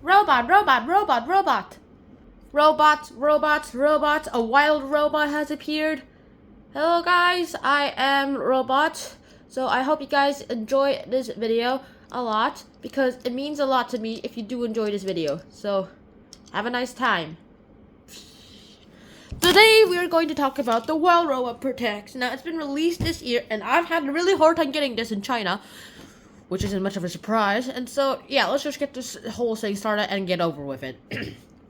Robot, robot, robot, robot. Robot, robot, robot. A wild robot has appeared. Hello guys, I am Robot. So I hope you guys enjoy this video a lot because it means a lot to me if you do enjoy this video. So have a nice time. Today we are going to talk about the Wild Robot Protect. Now it's been released this year and I've had a really hard time getting this in China, which isn't much of a surprise. And so yeah, let's just get this whole thing started and get over with it.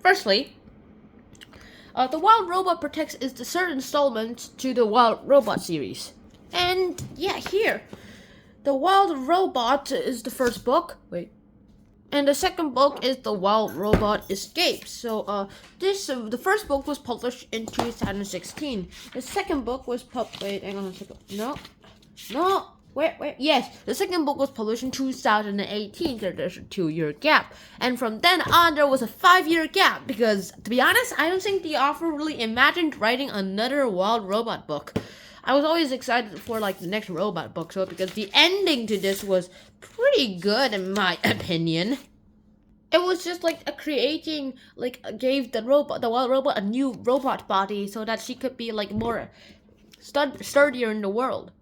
Firstly, the Wild Robot Protects is the third installment to the Wild Robot series. And yeah, here. The Wild Robot is the first book. Wait. And the second book is The Wild Robot Escapes. So, the first book was published in 2016. The second book was wait, hang on a second. No. Wait. Yes, the second book was published in 2018. So there's a 2-year gap. And from then on, there was a 5-year gap. Because, to be honest, I don't think the author really imagined writing another Wild Robot book. I was always excited for, like, the next robot book. So, because the ending to this was pretty good, in my opinion. It was just, like, gave the Wild Robot a new robot body. So that she could be, like, more sturdier in the world.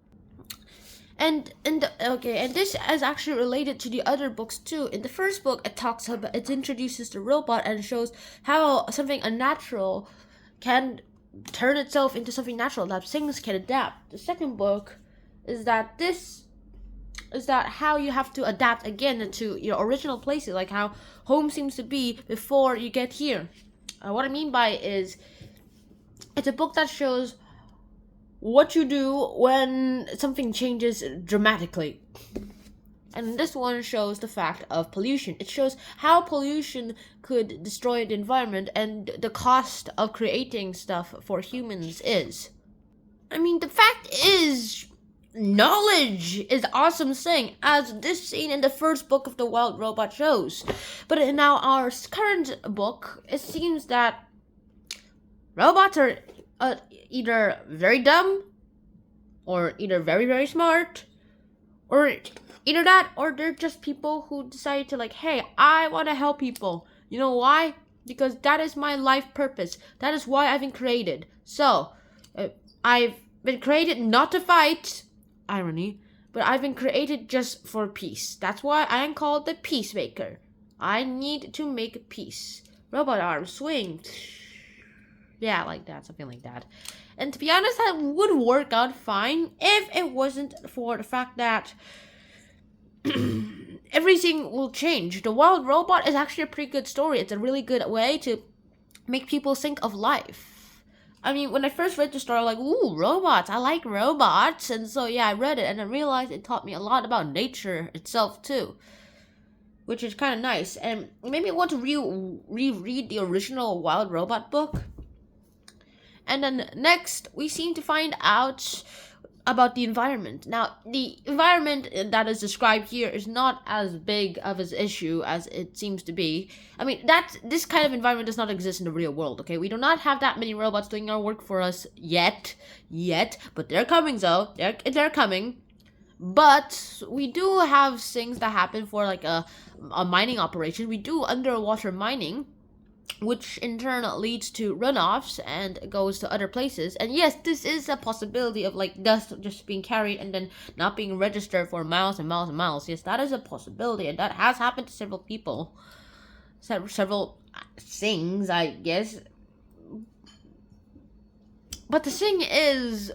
And this is actually related to the other books too. In the first book, it introduces the robot and shows how something unnatural can turn itself into something natural, that things can adapt. The second book is that how you have to adapt again to your original places, like how home seems to be before you get here. What I mean by is, it's a book that shows what you do when something changes dramatically. And this one shows the fact of pollution. It shows how pollution could destroy the environment and the cost of creating stuff for humans is. I mean, the fact is, knowledge is awesome thing, as this scene in the first book of the Wild Robot shows. But in now our current book, it seems that robots are either very dumb, or either very, very smart, or either that, or they're just people who decide to, like, hey, I want to help people. You know why? Because that is my life purpose. That is why I've been created. So, I've been created not to fight, irony, but I've been created just for peace. That's why I am called the Peacemaker. I need to make peace. Robot arms swing. Yeah, like that, something like that. And to be honest, that would work out fine if it wasn't for the fact that everything will change. The Wild Robot is actually a pretty good story. It's a really good way to make people think of life. I mean, when I first read the story, I was like, ooh, robots, I like robots. And so, yeah, I read it, and I realized it taught me a lot about nature itself, too. Which is kind of nice. And it made me want to reread the original Wild Robot book. And then next, we seem to find out about the environment. Now, the environment that is described here is not as big of an issue as it seems to be. I mean, this kind of environment does not exist in the real world, okay? We do not have that many robots doing our work for us yet, but they're coming, though. They're coming. But we do have things that happen for, like, a mining operation. We do underwater mining, which in turn leads to runoffs and goes to other places. And yes, this is a possibility of, like, dust just being carried and then not being registered for miles and miles and miles. Yes, that is a possibility, and that has happened to several people. Several things, I guess. But the thing is,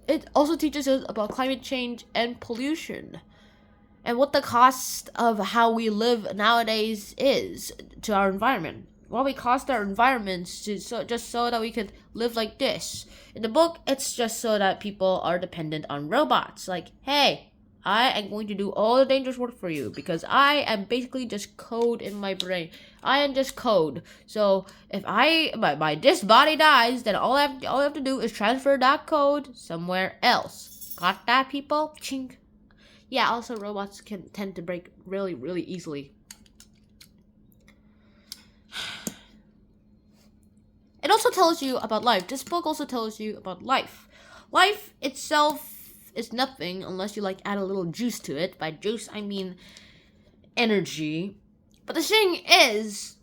it also teaches us about climate change and pollution, and what the cost of how we live nowadays is to our environment. Well, we cost our environments just so that we could live like this. In the book, it's just so that people are dependent on robots. Like, hey, I am going to do all the dangerous work for you because I am basically just code in my brain. I am just code. So if this body dies, then all I have to do is transfer that code somewhere else. Got that, people? Chink. Yeah. Also, robots can tend to break really, really easily. It also tells you about life. This book also tells you about life. Life itself is nothing unless you, like, add a little juice to it. By juice, I mean energy. But the thing is,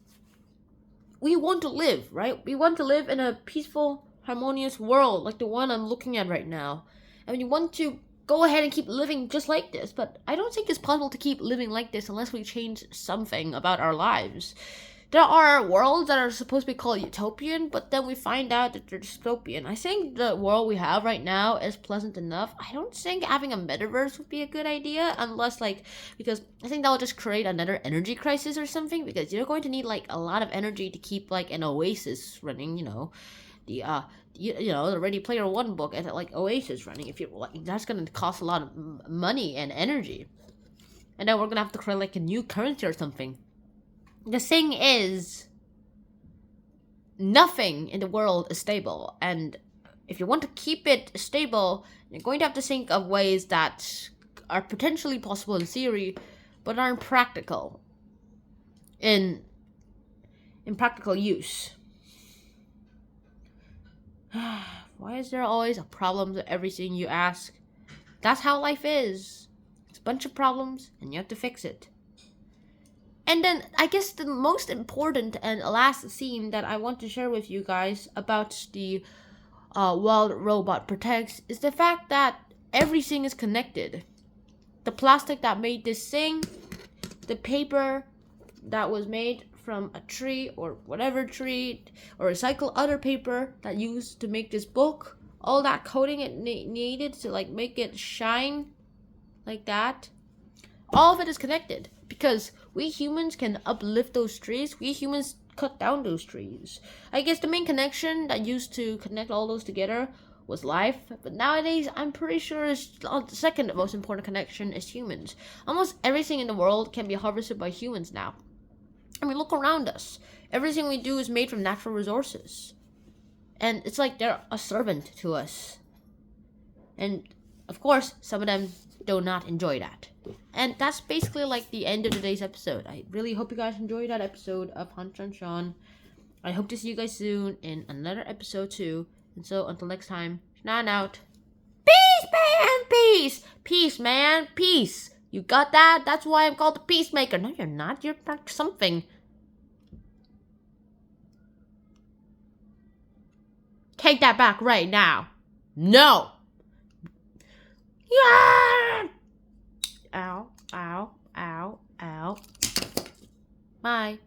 we want to live, right? We want to live in a peaceful, harmonious world like the one I'm looking at right now. And we want to go ahead and keep living just like this, but I don't think it's possible to keep living like this unless we change something about our lives. There are worlds that are supposed to be called utopian, but then we find out that they're dystopian. I think the world we have right now is pleasant enough. I don't think having a metaverse would be a good idea, unless because I think that will just create another energy crisis or something, because you're going to need a lot of energy to keep an oasis running, the Ready Player One book and Oasis running. If you that's gonna cost a lot of money and energy, and then we're gonna have to create a new currency or something. The thing is, nothing in the world is stable, and if you want to keep it stable, you're going to have to think of ways that are potentially possible in theory, but aren't practical in practical use. Why is there always a problem to everything you ask? That's how life is. It's a bunch of problems, and you have to fix it. And then, I guess the most important and last theme that I want to share with you guys about the World Robot Protects is the fact that everything is connected. The plastic that made this thing, the paper that was made from a tree or whatever tree, or recycle other paper that used to make this book, all that coating it needed to make it shine like that, all of it is connected, because we humans can uplift those trees. We humans cut down those trees. I guess the main connection that used to connect all those together was life, but nowadays I'm pretty sure the second most important connection is humans. Almost everything in the world can be harvested by humans now. I mean, look around us. Everything we do is made from natural resources. And it's like they're a servant to us. And, of course, some of them do not enjoy that. And that's basically the end of today's episode. I really hope you guys enjoyed that episode of Hunter and Sean. I hope to see you guys soon in another episode too. And so, until next time, Schnan out. Peace, man! Peace! Peace, man! Peace! You got that? That's why I'm called the Peacemaker. No, you're not. You're something. Take that back right now. No! Yeah! Ow, ow, ow, ow. Bye.